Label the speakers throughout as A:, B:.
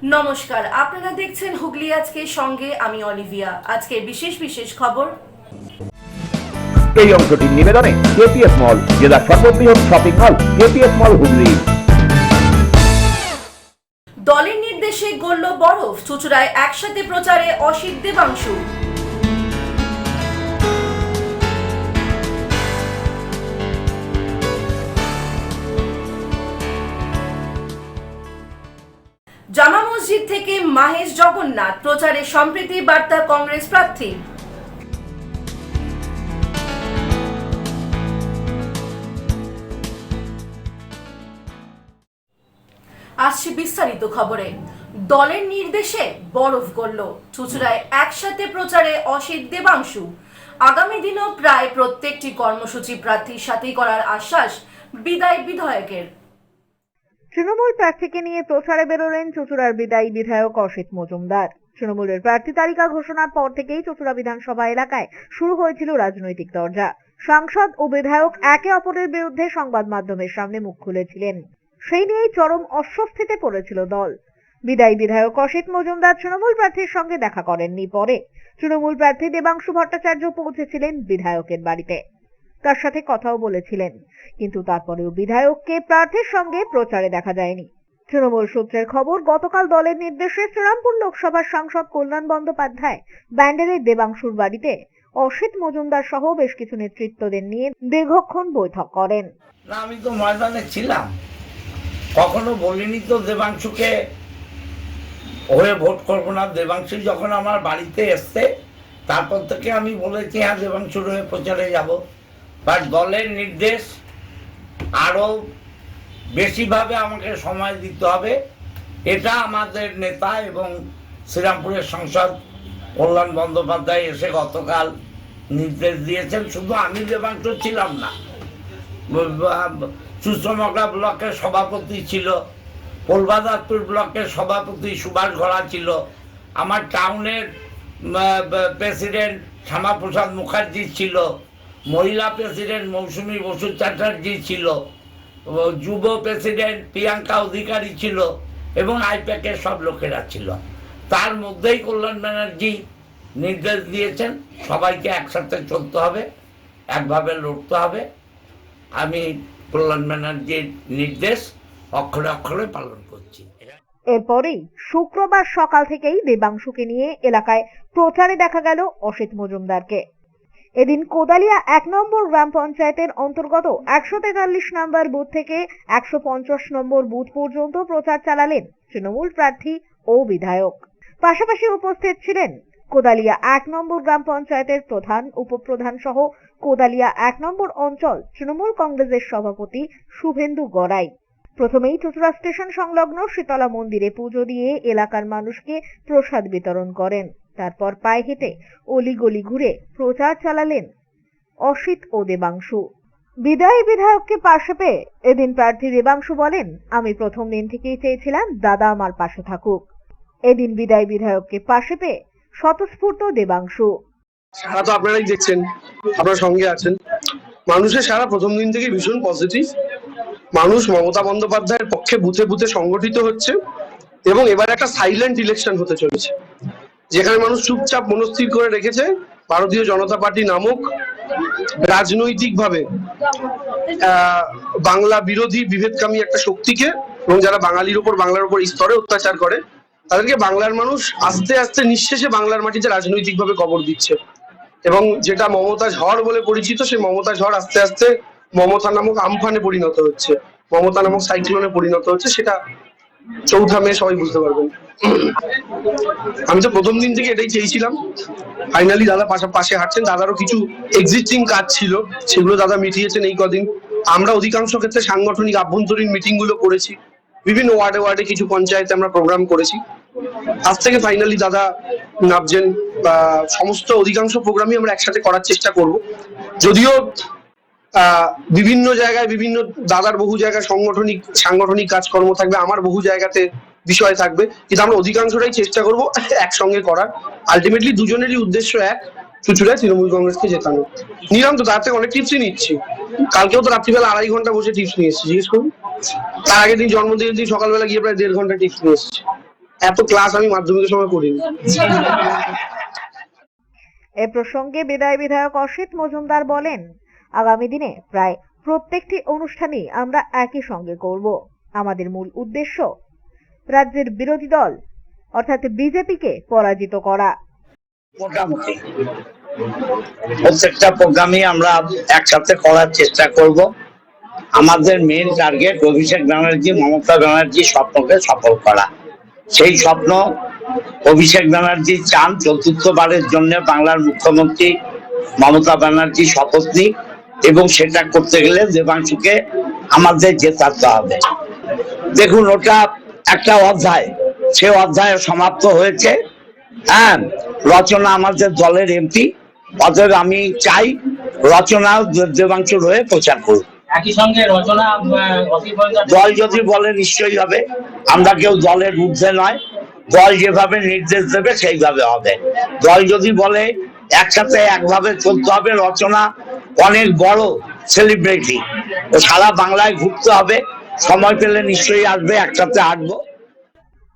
A: নমস্কার, আপনারা দেখছেন হুগলি আজকে, সঙ্গে আমি অলিভিয়া। আজকে বিশেষ বিশেষ খবর।
B: এই অংশটির নিবেদনে কেপিএস মল, জেলার সর্ববৃহৎ শপিং মল কেপিএস মল হুগলি।
A: দলের নির্দেশে গড়ল বরফ, চুঁচুড়ায় একসাথে প্রচারে অসিত দেবাংশু। জামা মসজিদ থেকে মাহেশ জগন্নাথ প্রচারে সম্প্রীতি বার্তা কংগ্রেস প্রার্থী। আসছে বিস্তারিত খবরে। দলের নির্দেশে বরফ গড়ল, চুঁচুড়ায় একসাথে প্রচারে অসিত দেবাংশু। আগামী দিনেও প্রায় প্রত্যেকটি কর্মসূচি প্রার্থীর সাথেই করার আশ্বাস বিদায়ী বিধায়কের।
C: তৃণমূল প্রার্থীকে নিয়ে প্রচারে বেরোলেন চুঁচুড়ার বিদায়ী বিধায়ক অসিত মজুমদার। তৃণমূলের প্রার্থী তালিকা ঘোষণার পর থেকেই চুঁচুড়া বিধানসভা এলাকায় শুরু হয়েছিল রাজনৈতিক দরজা। সাংসদ ও বিধায়ক একে অপরের বিরুদ্ধে সংবাদ মাধ্যমের সামনে মুখ খুলেছিলেন। সেই নিয়েই চরম অস্বস্তিতে পড়েছিল দল। বিদায়ী বিধায়ক অসিত মজুমদার তৃণমূল প্রার্থীর সঙ্গে দেখা করেননি। পরে তৃণমূল প্রার্থী দেবাংশু ভট্টাচার্য পৌঁছেছিলেন বিধায়কের বাড়িতে, তার সাথে কথাও বলেছিলেন, কিন্তু তারপরেও বিধায়ককে প্রার্থীর সঙ্গে প্রচারে দেখা যায়নি। তৃণমূল সূত্রের খবর, গতকাল দলের নির্দেশে শ্রীরামপুর লোকসভার সাংসদ কল্যাণ বন্দ্যোপাধ্যায় ব্যান্ডেলের দেবাংশুর বাড়িতে অসিত মজুমদার সহ বেশ কিছু নেতৃত্বদের নিয়ে দীর্ঘক্ষণ বৈঠক করেন।
D: না, আমি তো ময়দানে ছিলাম, কখনো বলিনি তো দেবাংশুকে হয়ে ভোট করবো না। দেবাংশু যখন আমার বাড়িতে এসছে তারপর থেকে আমি বলেছি হ্যাঁ দেবাংশুর হয়ে প্রচারে যাব। বাট দলের নির্দেশ আরও বেশিভাবে আমাকে সময় দিতে হবে, এটা আমাদের নেতা এবং শ্রীরামপুরের সাংসদ কল্যাণ বন্দ্যোপাধ্যায় এসে গতকাল নির্দেশ দিয়েছেন। শুধু আমি দেবাংশু ছিলাম না, সুশ্রমকলা ব্লকের সভাপতি ছিল, কলবাদারপুর ব্লকের সভাপতি সুভাষ ঘোড়া ছিল, আমার টাউনের প্রেসিডেন্ট শ্যামাপ্রসাদ মুখার্জি ছিল, মহিলা প্রেসিডেন্ট মৌসুমী বসু চ্যাটার্জি ছিল, যুব প্রেসিডেন্ট প্রিয়াঙ্কা অধিকারী ছিল এবং আইপ্যাকের সব লোকেরা ছিল। তার মধ্যেই কল্যাণ ব্যানার্জি নির্দেশ দিয়েছেন সবাইকে একসাথে চলতে হবে, একভাবে লড়তে হবে। আমি কল্যাণ ব্যানার্জির নির্দেশ অক্ষরে অক্ষরে পালন করছি।
C: এরপরেই শুক্রবার সকাল থেকেই দেবাংশুকে নিয়ে এলাকায় প্রচারে দেখা গেল অসিত মজুমদারকে। এদিন কোদালিয়া 1 নম্বর গ্রাম পঞ্চায়েতের অন্তর্গত 143 নম্বর বুথ থেকে 150 নম্বর বুথ পর্যন্ত প্রচার চালালেন তৃণমূল প্রার্থী ও বিধায়ক। পাশাপাশি উপস্থিত ছিলেন কোদালিয়া 1 নম্বর গ্রাম পঞ্চায়েতের প্রধান, উপপ্রধান সহ কোদালিয়া 1 নম্বর অঞ্চল তৃণমূল কংগ্রেসের সভাপতি শুভেন্দু গড়াই। প্রথমেই চুঁচুড়া স্টেশন সংলগ্ন শীতলা মন্দিরে পুজো দিয়ে এলাকার মানুষকে প্রসাদ বিতরণ করেন। তারপর পায়ে হেঁটে অলিগলি ঘুরে প্রচার চালালেন অসিত ও দেবাংশু। বিদায়ী বিধায়ককে পাশে পেয়ে এদিন প্রার্থী দেবাংশু বলেন, আমি প্রথম দিন থেকেই চেয়েছিলাম দাদা আমার পাশে থাকুক। এদিন বিদায়ী বিধায়ককে পাশে পেয়ে স্বতঃস্ফূর্ত দেবাংশু।
E: সারা তো আপনারাই দেখছেন, আপনার সঙ্গে আছেন। মানুষের সারা প্রথম দিন থেকে ভীষণ পজিটিভ। মানুষ মমতা বন্দ্যোপাধ্যায়ের পক্ষে বুথে বুথে সংগঠিত হচ্ছে এবং এবার একটা সাইলেন্ট ইলেকশন হতে চলেছে, যেখানে মানুষ চুপচাপ মনস্থির করে রেখেছে ভারতীয় জনতা পার্টি নামক রাজনৈতিকভাবে বাংলা বিরোধী বিভেদকামী একটা শক্তিকে, এবং যারা বাঙালির উপর, বাংলার উপর স্তরে অত্যাচার করে তাদেরকে বাংলার মানুষ আস্তে আস্তে নিঃশেষে বাংলার মাটিতে রাজনৈতিকভাবে কবর দিচ্ছে। এবং যেটা মমতা ঝড় বলে পরিচিত, সেই মমতা ঝড় আস্তে আস্তে মমতা নামক আমফানে পরিণত হচ্ছে, মমতা নামক সাইক্লোনে পরিণত হচ্ছে। সেটা 4 মে সবাই বুঝতে পারবেন। আমি তো প্রথম দিন থেকে এটাই চেয়েছিলাম। ফাইনালি দাদা পাশে হাঁটছেন। দাদারও কিছু এক্সিস্টিং কাজ ছিল, সেগুলো দাদা মিটিয়েছেন এই কদিন। আমরা অধিকাংশ ক্ষেত্রে সাংগঠনিক আভ্যন্তরীণ মিটিং গুলো করেছি, বিভিন্ন ওয়ার্ডে ওয়ার্ডে কিছু পঞ্চায়েতে আমরা প্রোগ্রাম করেছি। আজ থেকে ফাইনালি দাদা নামছেন, বা সমস্ত অধিকাংশ প্রোগ্রামই আমরা একসাথে করার চেষ্টা করব। যদিও বিভিন্ন জায়গায় বিভিন্ন দাদার বহু জায়গায় সাংগঠনিক কাজকর্ম থাকবে, আমার বহু জায়গাতে বিষয় থাকবে, কিন্তু আমরা অধিকাংশটাই চেষ্টা করব একসঙ্গে করার। আলটিমেটলি দুজনেরই উদ্দেশ্য এক, চুঁচুড়ায় তৃণমূল কংগ্রেসকে জেতানো। নিলাম তো তার থেকে অনেক টিপসই নিচ্ছি। কালকেও তো রাত্রিবেলা 2.5 ঘন্টা বসে টিপস নিয়ে এসেছি, জিজ্ঞেস করুন। তার আগের দিন জন্মদিনের দিন সকালবেলা গিয়ে প্রায় 1.5 ঘন্টা টিপস নিয়ে এসেছি। এত ক্লাস আমি মাধ্যমিকের সময় করিনি।
C: এ প্রসঙ্গে বিদায় বিধায়ক অসিত মজুমদার বলেন, আগামী দিনে প্রায় প্রত্যেকটি অনুষ্ঠানই আমরা একই সঙ্গে করব। আমাদের মূল উদ্দেশ্য রাজ্যের বিরোধী দল অর্থাৎ বিজেপিকে পরাজিত করা।
D: মোটামুটি প্রত্যেকটা প্রোগ্রামই আমরা একসাথে করার চেষ্টা করব। আমাদের মেন টার্গেট অভিষেক ব্যানার্জি, মমতা ব্যানার্জি স্বপ্নকে সফল করা। সেই স্বপ্ন অভিষেক ব্যানার্জি চান চতুর্থবারের জন্য বাংলার মুখ্যমন্ত্রী মমতা ব্যানার্জি শপথ নিক, এবং সেটা করতে গেলে দেবাংশুকে আমাদের জেতাতে হবে। দেখুন, ওটা একটা অধ্যায়, সে অধ্যায় সমাপ্ত হয়েছে। হ্যাঁ, রচনা আমাদের দলের এমপি, অতএব আমি চাই রচনা দেবাংশুর হয়ে প্রচার করুন।
F: একই সঙ্গে রচনা
D: দল যদি বলে নিশ্চয়ই হবে, আমরা কেউ দলের ঊর্ধ্বে নয়। দল যেভাবে নির্দেশ দেবে সেইভাবে হবে। দল যদি বলে একসাথে একভাবে চলতে হবে, রচনা অনেক বড় সেলিব্রিটি, ও সারা বাংলায় ঘুরতে হবে, সময় পেলে নিশ্চয়ই আসবে, একসাথে হাঁটবো।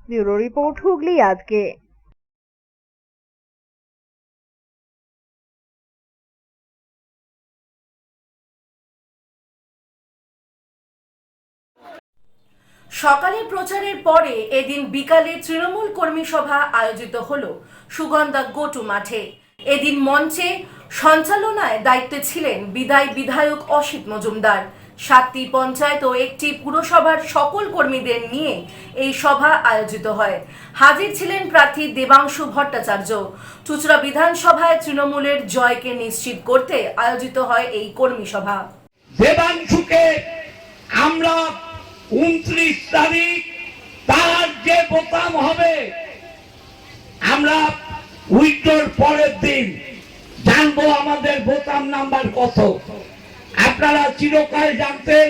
C: ব্যুরো রিপোর্ট, হুগলি আজকে।
A: সকালে প্রচারের পরে এদিন বিকালে তৃণমূল কর্মী সভা আয়োজিত হলো সুগন্ধা গোটু মাঠে। এদিন মঞ্চে সঞ্চালনায় দায়িত্বে ছিলেন বিদায়ী বিধায়ক অসিত মজুমদার। 7টি পঞ্চায়েত ও একটি পুরসভার সকল কর্মীদের নিয়ে এই সভা আয়োজিত হয়। হাজির ছিলেন প্রার্থী দেবাংশু ভট্টাচার্য। চুঁচুড়া বিধানসভায় তৃণমূলের জয়কে নিশ্চিত করতে আয়োজিত হয় এই কর্মী সভা।
D: দেবাংশুকে আমরা 29 তারিখ তার যে বোতাম হবে, আমরা উইকটোর পরের দিন জানবো আমাদের বোতাম নাম্বার কত। আপনারা চিরকাল জানতেন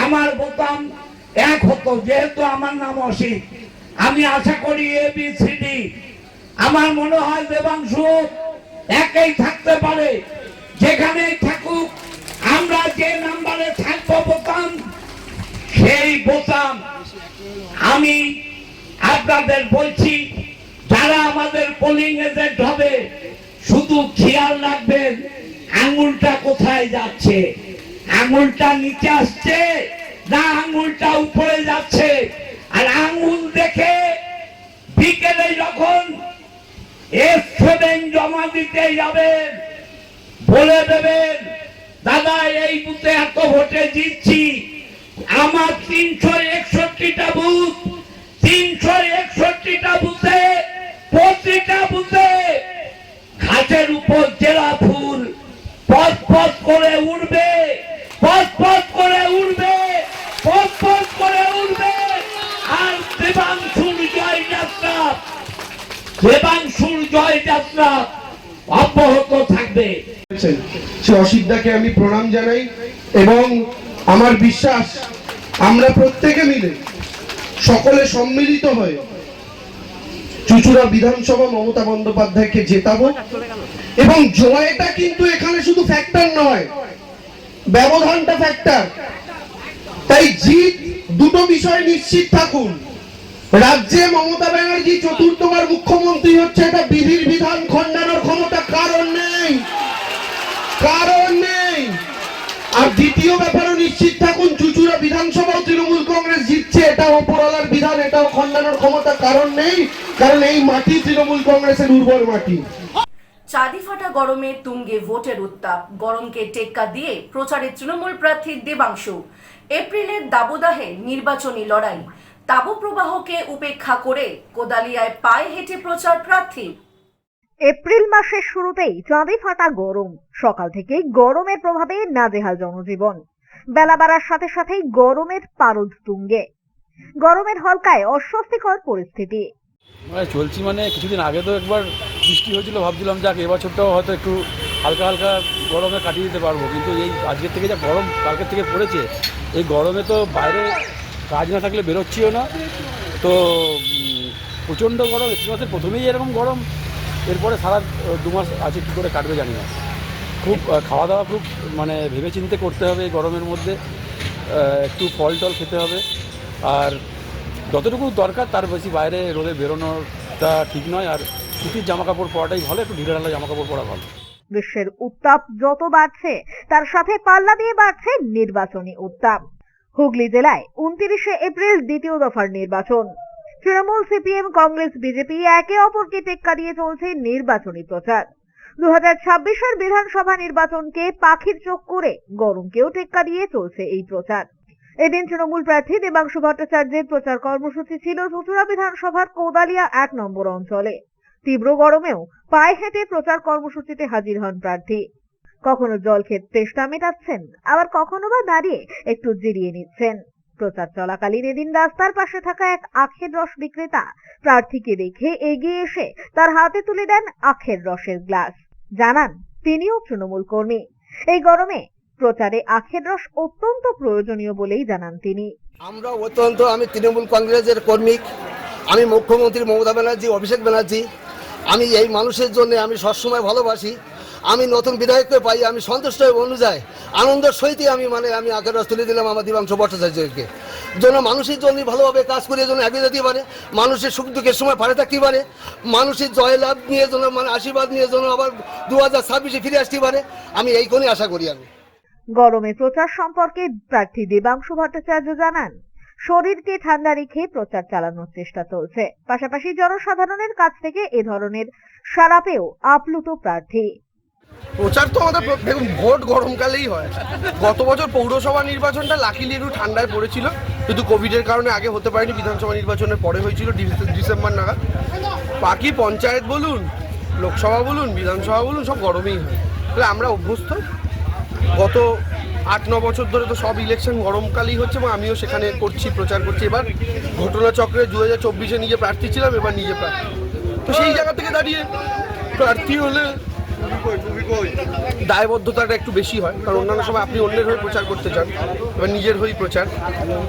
D: আমার বোতাম 1 হতো, যেহেতু আমার নাম অসিত। আমি আশা করি ABCD, আমার মনে হয় দেবাংশু একই থাকতে পারে। যেখানেই থাকুক, আমরা যে নাম্বারে থাকবো বোতাম, সেই বোতাম আমি আপনাদের বলছি, যারা আমাদের পোলিং এজেন্ট হবে, শুধু খেয়াল রাখবেন আঙুলটা কোথায় যাচ্ছে। আঙুলটা নিচে আসছে না আঙুলটা উপরে যাচ্ছে। আর আঙুল দেখে বিকেলে যখন S7 জমা দিতে যাবেন, বলে দেবেন দাদা এই বুথে এত ভোটে জিতছি। আমার 361টা বুথ, 361টা বুথে প্রতিটা বুথে ঘাটের উপর জেলা ফুল পথ পথ করে উঠবে, পথ পথ করে উঠবে, পথ পথ করে উঠবে। আর দেবাংশুর জয়যাত্রা, দেবাংশুর জয়যাত্রা অব্যাহত থাকবে।
E: সে অসিতদাকে আমি প্রণাম জানাই, এবং আমার বিশ্বাস আমরা প্রত্যেকে মিলে সকলে সম্মিলিত হয়ে চুঁচুড়া বিধানসভা মমতা বন্দ্যোপাধ্যায়কে জেতাবো। এবং জয়টা কিন্তু এখানে শুধু ফ্যাক্টর নয়, ব্যবধানটা ফ্যাক্টর। তাই জিত দুটো বিষয় নিশ্চিত থাকুন। রাজ্যে মমতা ব্যানার্জি চতুর্থবার মুখ্যমন্ত্রী হচ্ছে, এটা বিধির বিধান খণ্ডানোর ক্ষমতা কারণ নেই, কারণ নেই। আর দ্বিতীয় ব্যাপারও নিশ্চিত থাকুন, চুঁচুড়া বিধানসভাও তৃণমূল কংগ্রেস জিতছে, এটা ওপরওয়ালার বিধান, এটাও খণ্ডানোর ক্ষমতা কারণ নেই, কারণ এই মাটি তৃণমূল কংগ্রেসের উর্বর মাটি।
A: চাঁদি ফাটা গরমে তুঙ্গে ভোটের উত্তাপ। গরমকে টেক্কা দিয়ে প্রচারে তৃণমূল প্রার্থী দেবাংশু। এপ্রিলের দাবদাহে নির্বাচনী লড়াই, তাপপ্রবাহকে উপেক্ষা করে কোদালিয়ায় পায়ে হেঁটে প্রচার প্রার্থী।
C: এপ্রিল মাসের শুরুতেই চাঁদে ফাটা গরম। সকাল থেকেই গরমের প্রভাবে নাজেহাল জনজীবন। বেলা বাড়ার সাথে সাথেই গরমের পারদ তুঙ্গে। গরমের হলকায় অস্বস্তিকর পরিস্থিতি।
G: চলছি মানে কিছুদিন আগে তো একবার বৃষ্টি হয়েছিল, ভাবছিলাম যাক এবছরটাও হয়তো একটু হালকা হালকা গরমে কাটিয়ে দিতে পারবো, কিন্তু এই আজকের থেকে যা গরম কালকের থেকে পড়েছে, এই গরমে তো বাইরে কাজ না থাকলে বেরোচ্ছিও না। তো প্রচণ্ড গরম, এপ্রিল মাসের প্রথমেই এরকম গরম, এরপরে সারা 2 মাস আছে, কী করে কাটবে জানি না। খুব খাওয়া দাওয়া খুব মানে ভেবেচিন্তে করতে হবে এই গরমের মধ্যে, একটু ফল টল খেতে হবে। আর যতটুকু দরকার তার বেশি বাইরে রোদে বেরোনোটা ঠিক নয়, আর সুতির জামা কাপড় পরাটাই ভালো, একটু ঢিলাঢালা জামা কাপড় পরা ভালো।
C: গ্রীষ্মের উত্তাপ যত বাড়ছে তার সাথে পাল্লা দিয়ে বাড়ছে নির্বাচনী উত্তাপ। হুগলি জেলায় 29শে এপ্রিল দ্বিতীয় দফার নির্বাচন। তৃণমূল, সিপিএম, কংগ্রেস, বিজেপি একে অপরকে টেক্কা দিয়ে চলছে নির্বাচনী প্রচার। 2026-এর বিধানসভা নির্বাচনকে পাখির চোখ করে গরমকেও টেক্কা দিয়ে চলছে এই প্রচার। এদিন তৃণমূল প্রার্থী দেবাংশু ভট্টাচার্যের প্রচার কর্মসূচি ছিল চুঁচুড়া বিধানসভার কোদালিয়া 1 নম্বর অঞ্চলে। তীব্র গরমেও পায়ে হেঁটে প্রচার কর্মসূচিতে হাজির হন প্রার্থী। কখনো জল খেয়ে তেষ্টা মেটাচ্ছেন, আবার কখনো বা দাঁড়িয়ে একটু জিরিয়ে নিচ্ছেন। প্রচার চলাকালীন এদিন রাস্তার পাশে থাকা এক আখের রস বিক্রেতা প্রার্থীকে দেখে এগিয়ে এসে তার হাতে তুলে দেন আখের রসের গ্লাস। জানান তিনিও তৃণমূল কর্মী। এই গরমে প্রচারে আখের রস অত্যন্ত প্রয়োজনীয় বলেই জানান তিনি।
F: আমরা অত্যন্ত, আমি তৃণমূল কংগ্রেসের কর্মী, আমি মুখ্যমন্ত্রী মমতা ব্যানার্জি, অভিষেক ব্যানার্জি, আমি এই মানুষের জন্য আমি সবসময় ভালোবাসি। আমি নতুন বিধায়ককে পাই, আমি সন্তুষ্ট অনুযায়ী আনন্দের সহিত আমি আখের রস তুলে দিলাম আমার দেবাংশু ভট্টাচার্যকে। যেন মানুষের জন্য ভালোভাবে কাজ করে যেন এগিয়ে যেতে পারে, মানুষের সুখ দুঃখের সময় পারে থাকতে পারে, মানুষের জয়লাভ নিয়ে যেন আশীর্বাদ নিয়ে যেন আবার 2026-এ ফিরে আসতে পারে, আমি এই কোণে আশা করি। আমি
C: গরমে প্রচার সম্পর্কে প্রার্থী দেবাংশু ভট্টাচার্য জানান, শরীরকে ঠান্ডা রেখে প্রচার চালানোর চেষ্টা চলছে। পাশাপাশি জনসাধারণের কাছ থেকে এ ধরনের সাড়া পেয়েও আপ্লুত প্রার্থী।
H: প্রচার তো আমাদের দেখুন ভোট গরমকালেই হয়। গত বছর পৌরসভা নির্বাচনটা লাকিলি একটু ঠান্ডায় পড়েছিল, কিন্তু কোভিডের কারণে আগে হতে পারেনি, বিধানসভা নির্বাচনের পরে হয়েছিল ডিসেম্বর নাগাদ। বাকি পঞ্চায়েত বলুন, লোকসভা বলুন, বিধানসভা বলুন, সব গরমেই হয়। তাহলে আমরা অভ্যস্ত। গত 8-9 বছর ধরে তো সব ইলেকশন গরমকালেই হচ্ছে এবং আমিও সেখানে প্রচার করছি। এবার ঘটনাচক্রে 2024-এ নিজে প্রার্থী ছিলাম, এবার নিজে প্রার্থী। তো সেই জায়গা থেকে দাঁড়িয়ে প্রার্থী হলে দায়বদ্ধতাটা একটু বেশি হয়, কারণ অন্যান্য সময় আপনি অন্যের হয়ে প্রচার করতে চান, এবার নিজের হয়েই প্রচার,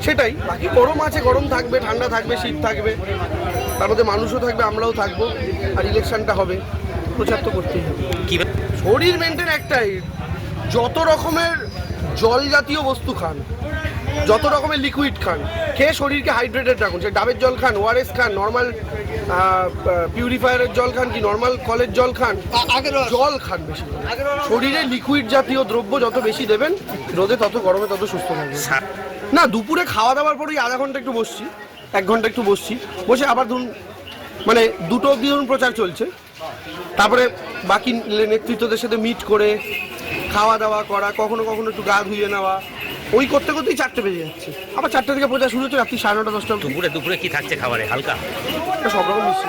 H: সেটাই। বাকি গরম আছে, গরম থাকবে, ঠান্ডা থাকবে, শীত থাকবে, তার মধ্যে মানুষও থাকবে, আমরাও থাকবো, আর ইলেকশনটা হবে, প্রচার তো করতেই হবে। শরীর মেনটেন একটাই, যত রকমের জল জাতীয় বস্তু খান, যত রকমের লিকুইড খান, খেয়ে শরীরকে হাইড্রেটেড রাখুন। সে ডাবের জল খান, ওআরএস খান, নর্মাল পিউরিফায়ারের জল খান কি নর্মাল কলের জল খান, জল খান বেশি। শরীরে লিকুইড জাতীয় দ্রব্য যত বেশি দেবেন, রোদে তত গরমে তত সুস্থ থাকবেন। না, দুপুরে খাওয়া দাওয়ার পরেই আধা ঘন্টা একটু বসছি, 1 ঘন্টা একটু বসছি, বসে আবার ধরুন 2টো অবধি ধরুন প্রচার চলছে। তারপরে বাকি নেতৃত্বদের সাথে মিট করে খাওয়া দাওয়া করা, কখনো কখনো একটু গা ধুয়ে নেওয়া, ওই করতে করতেই 4টে বেজে যাচ্ছে। আবার 4টে থেকে প্রচার শুরু হচ্ছে রাত্রি 9:30-10টা।
I: দুপুরে কি থাকছে খাবারে? হালকা
H: সব রকম মিষ্টি,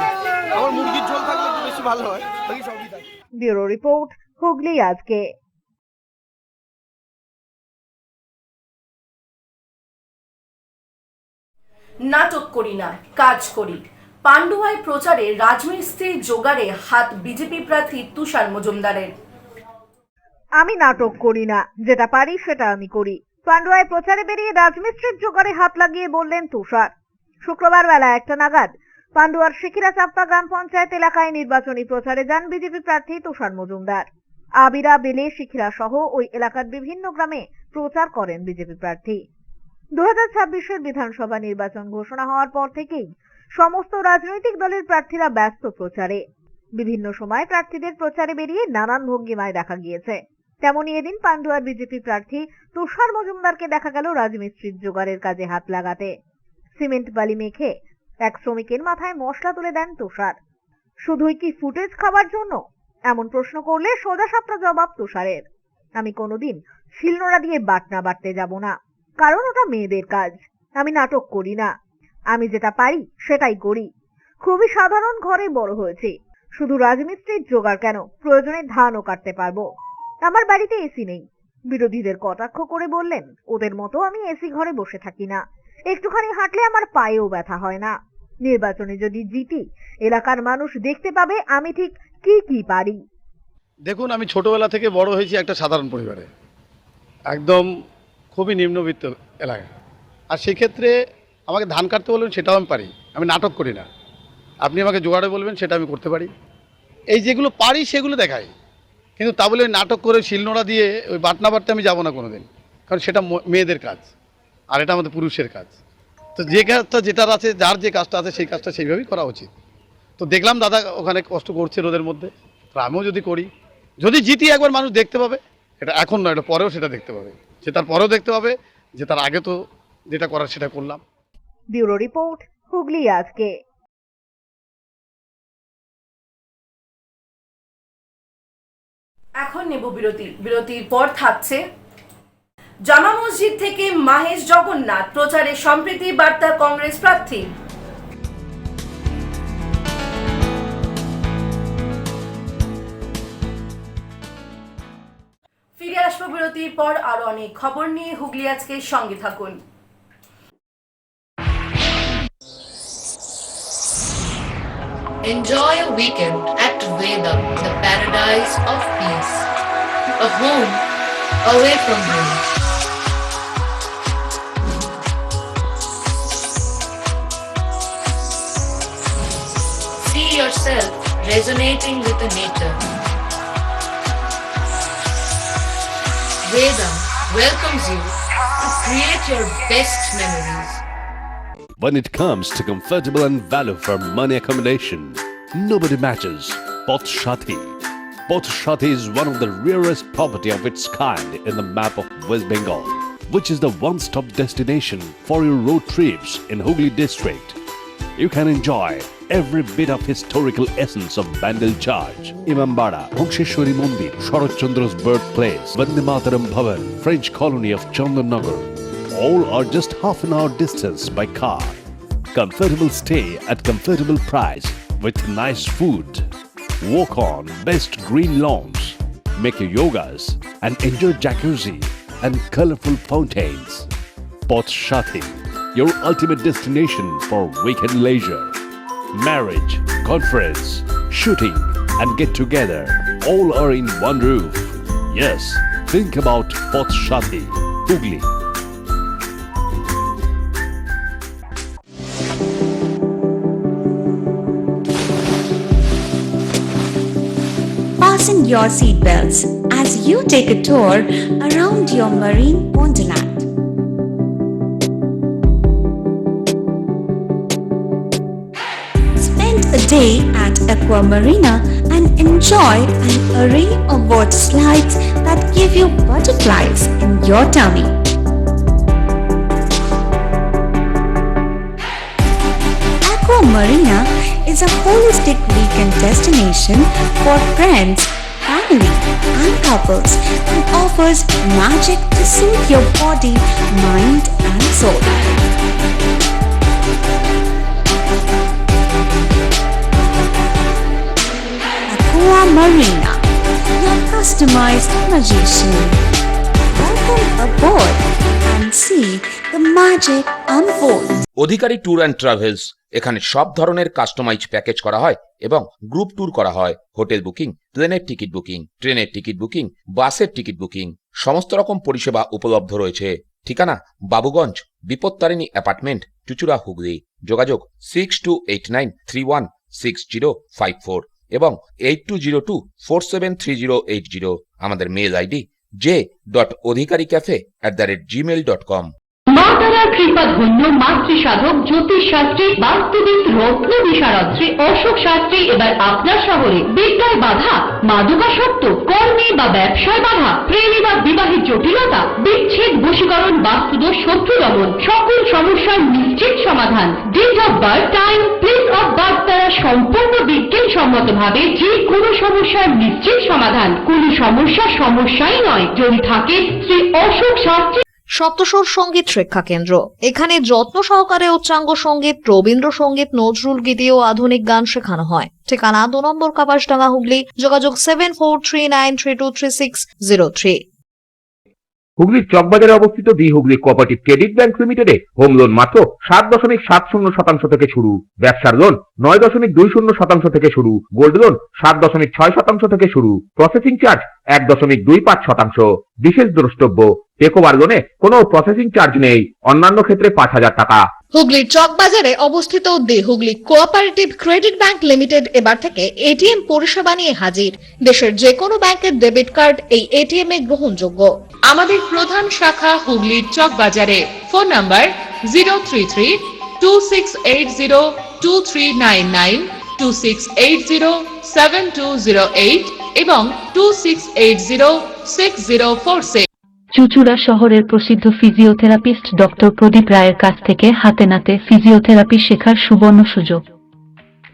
H: আমার মুরগির ঝোল থাকলে একটু বেশি ভালো হয়, বাকি সবই থাকে।
C: ব্যুরো রিপোর্ট, হুগলি আজকে।
A: নাটক করি না, কাজ করি। পান্ডুয়ায় প্রচারে রাজমিস্ত্রির জোগাড়ে হাত বিজেপি প্রার্থী তুষার মজুমদারের।
C: আমি নাটক করি না, যেটা পারি সেটা আমি করি। পান্ডুয়ায় প্রচারে বেরিয়ে রাজমিস্ত্রির জোগাড়ে হাত লাগিয়ে বললেন তুষার। শুক্রবার বেলা 1টা নাগাদ পান্ডুয়ার শিখিরা চাপ্পা গ্রাম পঞ্চায়েত এলাকায় নির্বাচনী প্রচারে যান বিজেপি প্রার্থী তুষার মজুমদার। আবিরা, বেলে, শিখিরা সহ ওই এলাকার বিভিন্ন গ্রামে প্রচার করেন বিজেপি প্রার্থী। 2026-এর বিধানসভা নির্বাচন ঘোষণা হওয়ার পর থেকেই সমস্ত রাজনৈতিক দলের প্রার্থীরা ব্যস্ত প্রচারে। বিভিন্ন সময় প্রার্থীদের প্রচারে বেরিয়ে নানান ভঙ্গিমায় দেখা গিয়েছে। তেমনি এদিন পান্ডুয়ার বিজেপি প্রার্থী তুষার মজুমদারকে দেখা গেল রাজমিস্ত্রির জোগাড়ের কাজে হাত লাগাতে। সিমেন্ট বালি মেখে এক শ্রমিকের মাথায় মশলা তুলে দেন তুষার। শুধুই কি ফুটেজ খাবার জন্য? এমন প্রশ্ন করলে সোজা সাপটা জবাব তুষারের, আমি কোনোদিন শিলনোড়া দিয়ে বাটনা বাটতে যাব না, কারণ ওটা মেয়েদের কাজ। আমি নাটক করি না, আমি যেটা পারি সেটাই করি। খুবই সাধারণ ঘরে বড় হয়েছি, শুধু রাজমিস্ত্রির জোগাড় কেন, প্রয়োজনে ধানও কাটতে পারবো। আমার বাড়িতে এসি নেই। বিরোধীদের কটাক্ষ করে বললেন, ওদের মতো আমি এসি ঘরে বসে থাকি না, একটুখানি হাঁটলে আমার পায়েও ব্যথা হয় না। নির্বাচনে যদি জিতি, এলাকার মানুষ দেখতে পাবে আমি ঠিক কি কি পারি।
J: দেখুন, আমি ছোটবেলা থেকে বড় হয়েছি একটা সাধারণ পরিবারে, একদম খুবই নিম্নবিত্ত এলাকায়। আর সেক্ষেত্রে আমাকে ধান কাটতে বলবেন সেটাও আমি পারি, আমি নাটক করি না। আপনি আমাকে জোগাড়ে বলবেন সেটা আমি করতে পারি। এই যেগুলো পারি সেগুলো দেখাই, কিন্তু তা বলে নাটক করে শিলনোড়া দিয়ে ওই বাটনা বাটতে আমি যাবো না কোনোদিন, কারণ সেটা মেয়েদের কাজ আর এটা আমাদের পুরুষের কাজ। তো যে কাজটা যেটার আছে, যার যে কাজটা আছে সেই কাজটা সেইভাবেই করা উচিত। তো দেখলাম দাদা ওখানে কষ্ট করছে রোদের মধ্যে, তো আমিও যদি করি, যদি জিতি একবার মানুষ দেখতে পাবে, এটা এখন নয়, এটা পরেও সেটা দেখতে পাবে, যে তার পরেও দেখতে পাবে যে তার আগে তো যেটা করার সেটা করলাম।
C: ব্যুরো রিপোর্ট, হুগলি আজকে।
A: এখন নেব বিরতি। বিরতির পর থাকছে জামা মসজিদ থেকে মাহেশ জগন্নাথ প্রচারে সম্প্রীতি বার্তা কংগ্রেস প্রার্থী। ফিরে আসবো বিরতির পর আরো অনেক খবর নিয়ে। হুগলি আজকে সঙ্গে থাকুন।
K: Enjoy a weekend at Vedam, the paradise of peace. A home away from home. See yourself resonating with the nature. Vedam welcomes you to create your best memories.
L: When it comes to comfortable and value for money accommodation, nobody matches Poth Shati. Poth Shati is one of the rarest property of its kind in the map of West Bengal, which is the one-stop destination for your road trips in Hooghly district. You can enjoy every bit of historical essence of Bandel Charge, Imambara, Bhongsheshwari Mandir, Sharat Chandra's birthplace, Vande Mataram Bhavan, French colony of Chandannagar. All are just half an hour distance by car. Comfortable stay at comfortable price with nice food. Walk on best green lawns. Make your yogas and enjoy jacuzzi and colorful fountains. Poth Shati, your ultimate destination for weekend leisure. Marriage, conference, shooting and get together all are in one roof. Yes, think about Poth Shati, Hooghly.
M: Fasten your seatbelts as you take a tour around your marine wonderland. Spend a day at Aqua Marina and enjoy an array of water slides that give you butterflies in your tummy. Aqua Marina is a holistic weekend destination for friends, family, and couples and offers magic to soothe your body, mind, and soul. Aqua Marina, your customized magician. Welcome aboard and see the magic unfold.
N: Adhikari tour and travels, এখানে সব ধরনের customise package করা হয় এবং group tour করা হয়। Hotel booking, প্লেনের ticket booking, ট্রেনের টিকিট বুকিং, বাসের টিকিট বুকিং, সমস্ত রকম পরিষেবা উপলব্ধ রয়েছে। ঠিকানা বাবুগঞ্জ, বিপত্তারিণী অ্যাপার্টমেন্ট, চুচুড়া, হুগলি। যোগাযোগ 6289316054 এবং 8202473080। আমাদের মেল আইডি j.odhikaricafe@gmail.com।
O: মা তারার কৃপা ধন্য মাতৃ সাধক জ্যোতিষ শাস্ত্রী, বাস্তুবিদ, রত্ন বিশারদ শ্রী অশোক শাস্ত্রী এবার আপনার শহরে। বিদ্যায় বাধা, মাদকাসক্ত, কর্মে বা ব্যবসায় বাধা, প্রেমে বা বিবাহের জটিলতা, বিচ্ছেদ, বশীকরণ, বাস্তুদোষ, শত্রু দমন, সকল সমস্যার নিশ্চিত সমাধান। Date of birth, time, place of birth দ্বারা সম্পূর্ণ বিজ্ঞানসম্মত ভাবে যে কোনো সমস্যার নিশ্চিত সমাধান। কোন সমস্যাই নয় যদি থাকে শ্রী অশোক শাস্ত্রী।
P: সপ্তস্বর সঙ্গীত শিক্ষা কেন্দ্র। এখানে যত্ন সহকারে উচ্চাঙ্গ সঙ্গীত, রবীন্দ্রসঙ্গীত, নজরুল গীতি ও আধুনিক গান শেখানো হয়। ঠিকানা 2 নম্বর কাপাসডাঙ্গা, হুগলি। যোগাযোগ 7439323603।
B: হুগলির চকবাজারে অবস্থিত the Hooghly cooperative credit bank লিমিটেডে হোম লোন মাত্র 7.70% থেকে শুরু। ব্যবসার লোন 9.20% থেকে শুরু। গোল্ড লোন 7.6% থেকে শুরু। Processing charge 1.25%। বিশেষ দ্রষ্টব্য, টেকওভার লোনে কোনো প্রসেসিং চার্জ নেই, অন্যান্য ক্ষেত্রে 5,000 টাকা।
P: হুগলির চকবাজারে অবস্থিত the Hooghly cooperative credit bank limited এবার থেকে এটিএম পরিষেবা নিয়ে হাজির। দেশের যে কোনো ব্যাংকের ডেবিট কার্ড এই এটিএম এ গ্রহণযোগ্য।
K: আমাদের প্রধান শাখা হুগলির চক বাজারে। ফোন নাম্বার 033-2680-2399, 2680-7208 এবং 2680-6046।
O: চুঁচুড়া শহরের প্রসিদ্ধ ফিজিওথেরাপিস্ট ডক্টর প্রদীপ রায়ের কাছ থেকে হাতে নাতে ফিজিওথেরাপি শেখার সুবর্ণ সুযোগ।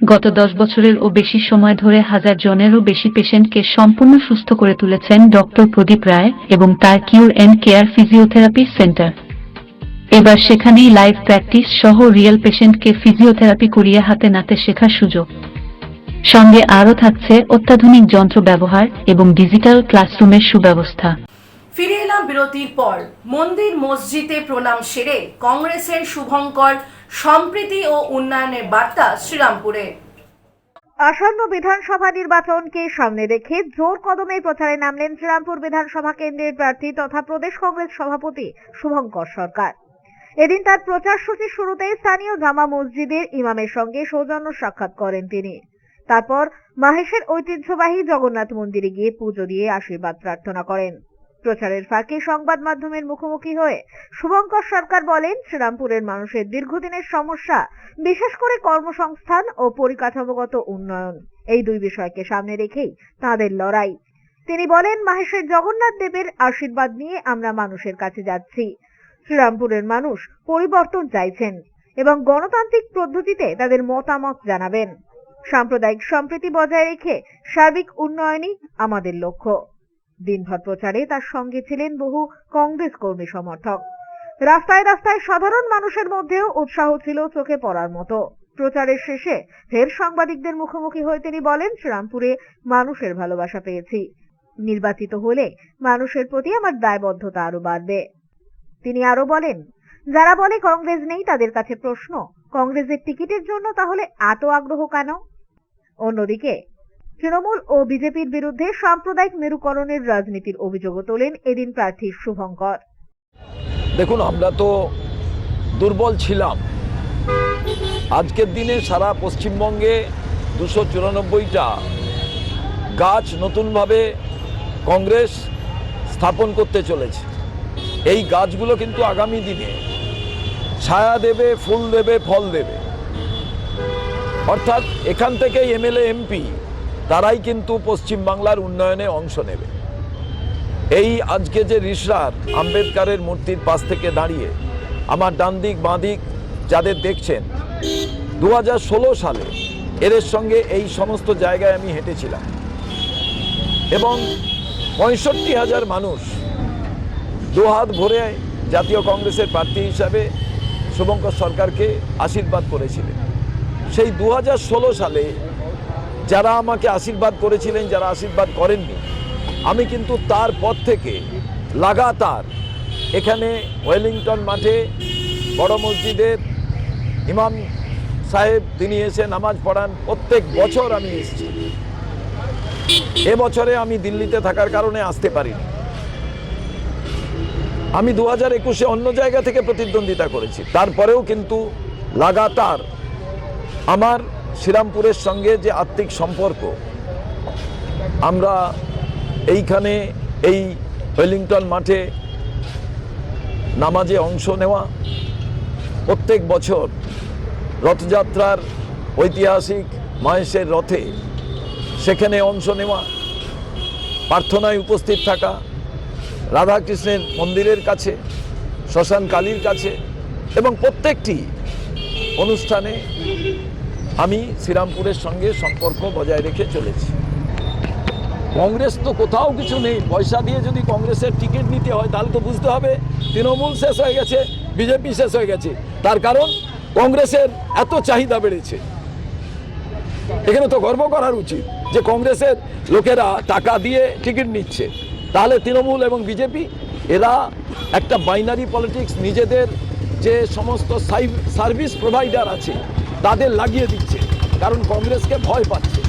O: গত 10 বছরের ও বেশি সময় ধরে 1000 জনেরও বেশি পেশেন্টকে সম্পূর্ণ সুস্থ করে তুলেছেন ডক্টর প্রদীপ রায় এবং তার কিউর এন্ড কেয়ার ফিজিওথেরাপি সেন্টার। এবার সেখানেই লাইভ প্র্যাকটিস সহ রিয়েল পেশেন্টকে ফিজিওথেরাপি করিয়ে হাতে নাতে শেখার সুযোগ। সঙ্গে আরও থাকছে অত্যাধুনিক যন্ত্র ব্যবহার এবং ডিজিটাল ক্লাসরুমের সুব্যবস্থা।
A: ফিরে এলাম বিরতির পর। মন্দির মসজিদে প্রণাম সেরে কংগ্রেসের শুভঙ্কর সম্প্রীতি ও উন্নয়নের বার্তা শ্রীরামপুরে।
C: আসন্ন বিধানসভা নির্বাচনকে সামনে রেখে জোর কদমে প্রচারে নামলেন শ্রীরামপুর বিধানসভা কেন্দ্রের প্রার্থী তথা প্রদেশ কংগ্রেস সভাপতি শুভঙ্কর সরকার। এদিন তার প্রচার সূচি শুরুতেই স্থানীয় জামা মসজিদের ইমামের সঙ্গে সৌজন্য সাক্ষাৎ করেন তিনি। তারপর মাহেশের ঐতিহ্যবাহী জগন্নাথ মন্দিরে গিয়ে পুজো দিয়ে আশীর্বাদ প্রার্থনা করেন। প্রচারের ফাঁকে সংবাদ মাধ্যমের মুখোমুখি হয়ে শুভঙ্কর সরকার বলেন, শ্রীরামপুরের মানুষের দীর্ঘদিনের সমস্যা, বিশেষ করে কর্মসংস্থান ও পরিকাঠামোগত উন্নয়ন, এই দুই বিষয়কে সামনে রেখেই তাঁদের লড়াই। তিনি বলেন, মাহেশের জগন্নাথ দেবের আশীর্বাদ নিয়ে আমরা মানুষের কাছে যাচ্ছি। শ্রীরামপুরের মানুষ পরিবর্তন চাইছেন এবং গণতান্ত্রিক পদ্ধতিতে তাদের মতামত জানাবেন। সাম্প্রদায়িক সম্প্রীতি বজায় রেখে সার্বিক উন্নয়নই আমাদের লক্ষ্য। দিনভর প্রচারে তার সঙ্গে ছিলেন বহু কংগ্রেস কর্মী সমর্থক। রাস্তায় রাস্তায় সাধারণ মানুষের মধ্যেও উৎসাহ ছিল চোখে পড়ার মতো। প্রচারের শেষে ফের সাংবাদিকদের মুখোমুখি হয়ে তিনি বলেন, শ্রীরামপুরে মানুষের ভালোবাসা পেয়েছি। নির্বাচিত হলে মানুষের প্রতি আমার দায়বদ্ধতা আরো বাড়বে। তিনি আরো বলেন, যারা বলে কংগ্রেস নেই তাদের কাছে প্রশ্ন, কংগ্রেসের টিকিটের জন্য তাহলে এত আগ্রহ কেন? অন্যদিকে তৃণমূল ও বিজেপির বিরুদ্ধে সাম্প্রদায়িক মেরুকরণের রাজনীতির অভিযোগও তোলেন এদিন প্রার্থী শুভঙ্কর।
Q: দেখুন, আমরা তো দুর্বল ছিলাম। আজকের দিনে সারা পশ্চিমবঙ্গে 294টা গাছ নতুনভাবে কংগ্রেস স্থাপন করতে চলেছে। এই গাছগুলো কিন্তু আগামী দিনে ছায়া দেবে, ফুল দেবে, ফল দেবে। অর্থাৎ এখান থেকে এমএলএ এমপি তারাই কিন্তু পশ্চিমবাংলার উন্নয়নে অংশ নেবে। এই আজকে যে রিসরার আম্বেদকারের মূর্তির পাশ থেকে দাঁড়িয়ে আমার ডান দিক বাঁ দিক যাদের দেখছেন, 2016 সালে এদের সঙ্গে এই সমস্ত জায়গায় আমি হেঁটেছিলাম এবং 65,000 মানুষ দুহাত ভরে জাতীয় কংগ্রেসের প্রার্থী হিসাবে শুভঙ্কর সরকারকে আশীর্বাদ করেছিলেন। সেই 2016 সালে যারা আমাকে আশীর্বাদ করেছিলেন, যারা আশীর্বাদ করেননি, আমি কিন্তু তারপর থেকে লাগাতার এখানে ওয়েলিংটন মাঠে বড় মসজিদের ইমাম সাহেব তিনি এসে নামাজ পড়ান। প্রত্যেক বছর আমি এসেছি। এবছরে আমি দিল্লিতে থাকার কারণে আসতে পারিনি। আমি 2021-এ অন্য জায়গা থেকে প্রতিদ্বন্দ্বিতা করেছি, তারপরেও কিন্তু লাগাতার আমার শ্রীরামপুরের সঙ্গে যে আত্মিক সম্পর্ক, আমরা এইখানে এই ওয়েলিংটন মাঠে নামাজে অংশ নেওয়া, প্রত্যেক বছর রথযাত্রার ঐতিহাসিক মাহেশের রথে সেখানে অংশ নেওয়া, প্রার্থনায় উপস্থিত থাকা, রাধাকৃষ্ণের মন্দিরের কাছে, শ্মশান কালীর কাছে এবং প্রত্যেকটি অনুষ্ঠানে আমি শ্রীরামপুরের সঙ্গে সম্পর্ক বজায় রেখে চলেছি। কংগ্রেস তো কোথাও কিছু নেই। পয়সা দিয়ে যদি কংগ্রেসের টিকিট নিতে হয় তাহলে তো বুঝতে হবে তৃণমূল শেষ হয়ে গেছে, বিজেপি শেষ হয়ে গেছে। তার কারণ কংগ্রেসের এত চাহিদা বেড়েছে। এখানে তো গর্ব করার উচিত যে কংগ্রেসের লোকেরা টাকা দিয়ে টিকিট নিচ্ছে। তাহলে তৃণমূল এবং বিজেপি এরা একটা বাইনারি পলিটিক্স, নিজেদের যে সমস্ত সার্ভিস প্রোভাইডার আছে তাদের লাগিয়ে দিচ্ছে। কারণ কংগ্রেসকে ভয় পাচ্ছে,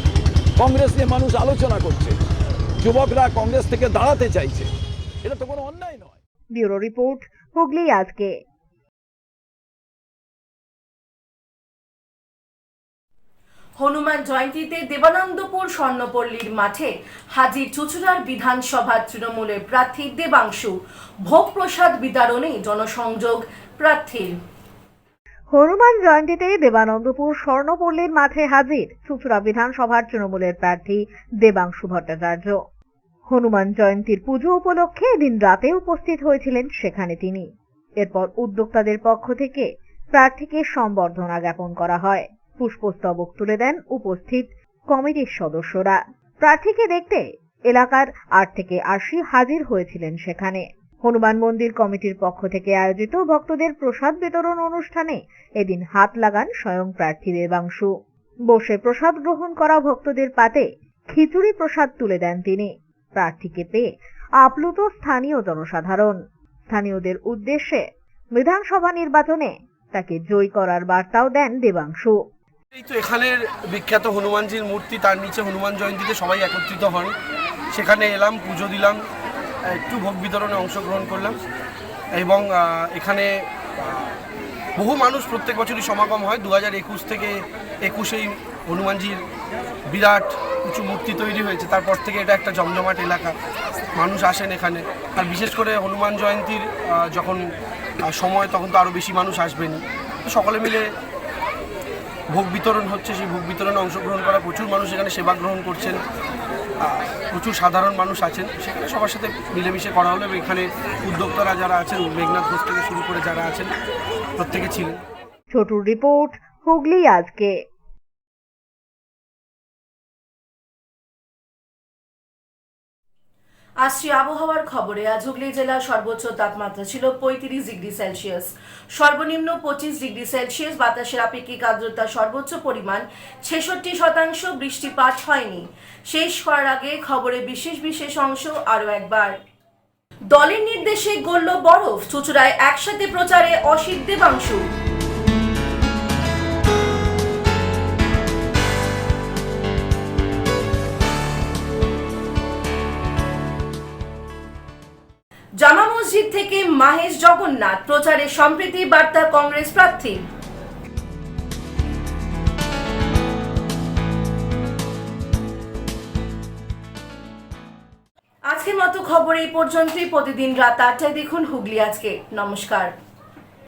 Q: কংগ্রেস নিয়ে মানুষ আলোচনা করছে, যুবকরা কংগ্রেস থেকে দাঁড়াতে চাইছে। এটা তো কোনো অন্যায় নয়।
C: ব্যুরো রিপোর্ট, হুগলি আজকে।
A: হনুমান জয়ন্তীতে দেবানন্দপুর স্বর্ণপল্লীর মাঠে হাজির চুঁচুড়ার বিধানসভার তৃণমূলের প্রার্থী দেবাংশু। ভোগ প্রসাদ বিতরণে জনসংযোগ প্রার্থীর।
C: হনুমান জয়ন্তীতে দেবানন্দপুর স্বর্ণপল্লীর মাঠে হাজির চুঁচুড়া বিধানসভার তৃণমূলের প্রার্থী দেবাংশু ভট্টাচার্য। হনুমান জয়ন্তীর পুজো উপলক্ষে এদিন রাতে উপস্থিত হয়েছিলেন সেখানে তিনি। এরপর উদ্যোক্তাদের পক্ষ থেকে প্রার্থীকে সম্বর্ধনা জ্ঞাপন করা হয়। পুষ্পস্তবক তুলে দেন উপস্থিত কমিটির সদস্যরা। প্রার্থীকে দেখতে এলাকার 8 থেকে 80 হাজির হয়েছিলেন সেখানে। হনুমান মন্দির কমিটির পক্ষ থেকে আয়োজিত ভক্তদের প্রসাদ বিতরণ অনুষ্ঠানে এদিন হাত লাগান স্বয়ং প্রার্থী দেবাংশু। বসে প্রসাদ গ্রহণ করা ভক্তদের পাতে খিচুড়ি প্রসাদ তুলে দেন তিনি। প্রার্থীকে পেয়ে আপ্লুত স্থানীয় জনসাধারণ। স্থানীয়দের উদ্দেশ্যে বিধানসভা নির্বাচনে তাকে জয়ী করার বার্তাও দেন দেবাংশু।
H: এই তো এখানের বিখ্যাত হনুমানজির মূর্তি, তার নিচে হনুমান জয়ন্তীতে সবাই একত্রিত হন। সেখানে এলাম, পুজো দিলাম, একটু ভোগ বিতরণে অংশগ্রহণ করলাম এবং এখানে বহু মানুষ প্রত্যেক বছরই সমাগম হয়। 2021 থেকে 21-এই হনুমানজির বিরাট উঁচু মূর্তি তৈরি হয়েছে। তারপর থেকে এটা একটা জমজমাট এলাকা, মানুষ আসেন এখানে। আর বিশেষ করে হনুমান জয়ন্তীর যখন সময়, তখন তো আরও বেশি মানুষ আসবেনই। সকলে মিলে ভোগ বিতরণ হচ্ছে, সেই ভোগ বিতরণে অংশগ্রহণ করা প্রচুর মানুষ এখানে সেবা গ্রহণ করছেন। প্রচুর সাধারণ মানুষ আছেন, সেখানে সবার সাথে মিলেমিশে করা হলো। এবং এখানে উদ্যোক্তারা যারা আছেন, মেঘনাথ ঘোষ থেকে শুরু করে যারা আছেন, প্রত্যেকে ছিলেন।
C: ছোটুর রিপোর্ট, হুগলি আজকে।
A: আসছি আবহাওয়ার খবরে। আজ হুগলি জেলার সর্বোচ্চ তাপমাত্রা ছিল 35 ডিগ্রি সেলসিয়াস, সর্বনিম্ন 25 ডিগ্রি সেলসিয়াস। বাতাসের আপেক্ষিক আর্দ্রতা সর্বোচ্চ পরিমাণ 66%। বৃষ্টিপাত হয়নি। শেষ করার আগে খবরে বিশেষ অংশ আরও একবার। দলের নির্দেশে গড়ল বরফ, চুঁচুড়ায় একসাথে প্রচারে অসিত দেবাংশু। জামা মসজিদ থেকে মাহেশ জগন্নাথ প্রচারে সম্প্রীতি বার্তা কংগ্রেস প্রার্থী। আজকের মতো খবর এই পর্যন্তই। প্রতিদিন রাত 8টায় দেখুন হুগলি আজকে। নমস্কার।